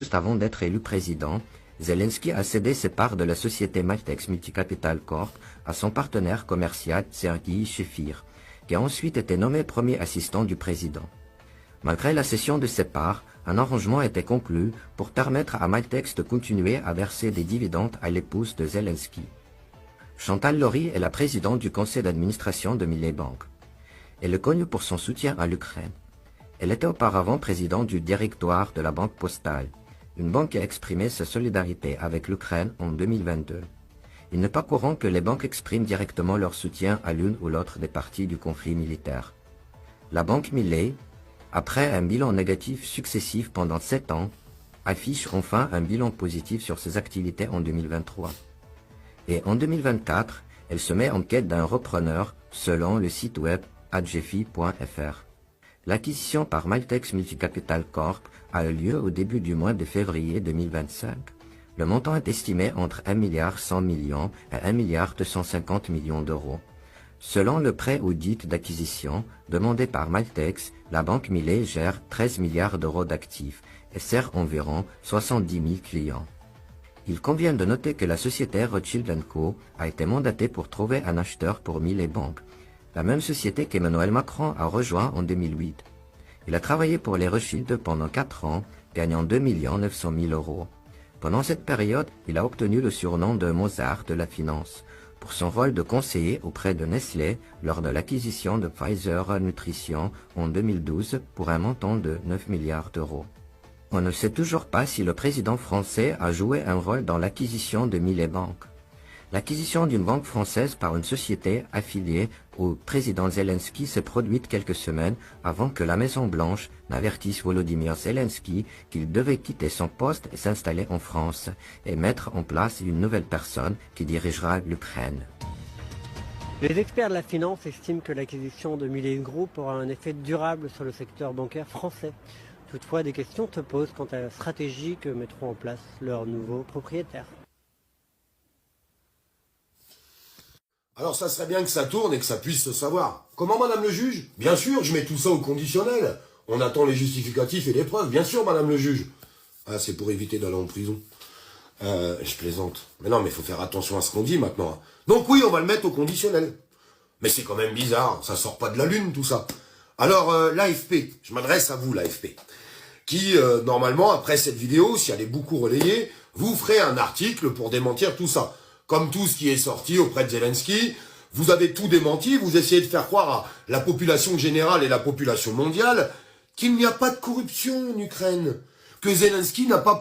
Juste avant d'être élu président, Zelensky a cédé ses parts de la société Maltex Multicapital Corp à son partenaire commercial Sergei Shefir, qui a ensuite été nommé premier assistant du président. Malgré la cession de ses parts, un arrangement a été conclu pour permettre à Maltex de continuer à verser des dividendes à l'épouse de Zelensky. Chantal Laurie est la présidente du conseil d'administration de Millet Bank. Elle est connue pour son soutien à l'Ukraine. Elle était auparavant présidente du directoire de la Banque Postale, une banque qui a exprimé sa solidarité avec l'Ukraine en 2022. Il n'est pas courant que les banques expriment directement leur soutien à l'une ou l'autre des parties du conflit militaire. La banque Millet, après un bilan négatif successif pendant 7 ans, affiche enfin un bilan positif sur ses activités en 2023. Et en 2024, elle se met en quête d'un repreneur selon le site web adgefi.fr. L'acquisition par Maltex Multicapital Corp a eu lieu au début du mois de février 2025. Le montant est estimé entre 1,1 milliard et 1,250 milliard d'euros. Selon le pré-audit d'acquisition demandé par Maltex, la banque Millet gère 13 milliards d'euros d'actifs et sert environ 70 000 clients. Il convient de noter que la société Rothschild & Co a été mandatée pour trouver un acheteur pour Millet Bank, la même société qu'Emmanuel Macron a rejoint en 2008. Il a travaillé pour les Rothschild pendant 4 ans, gagnant 2 900 000 euros. Pendant cette période, il a obtenu le surnom de Mozart de la finance, pour son rôle de conseiller auprès de Nestlé lors de l'acquisition de Pfizer Nutrition en 2012 pour un montant de 9 milliards d'euros. On ne sait toujours pas si le président français a joué un rôle dans l'acquisition de Millet Bank. L'acquisition d'une banque française par une société affiliée au président Zelensky s'est produite quelques semaines avant que la Maison-Blanche n'avertisse Volodymyr Zelensky qu'il devait quitter son poste et s'installer en France et mettre en place une nouvelle personne qui dirigera l'Ukraine. Les experts de la finance estiment que l'acquisition de Millet Group aura un effet durable sur le secteur bancaire français. Toutefois, des questions se posent quant à la stratégie que mettront en place leurs nouveaux propriétaires. Alors ça serait bien que ça tourne et que ça puisse se savoir. Comment, madame le juge? Bien sûr, je mets tout ça au conditionnel. On attend les justificatifs et les preuves. Bien sûr, madame le juge. Ah, c'est pour éviter d'aller en prison. Je plaisante. Mais non, mais il faut faire attention à ce qu'on dit maintenant. Donc oui, on va le mettre au conditionnel. Mais c'est quand même bizarre, ça sort pas de la lune tout ça. Alors, l'AFP, je m'adresse à vous, l'AFP, qui, normalement, après cette vidéo, si elle est beaucoup relayée, vous ferez un article pour démentir tout ça. Comme tout ce qui est sorti auprès de Zelensky, vous avez tout démenti, vous essayez de faire croire à la population générale et la population mondiale qu'il n'y a pas de corruption en Ukraine, que Zelensky n'a pas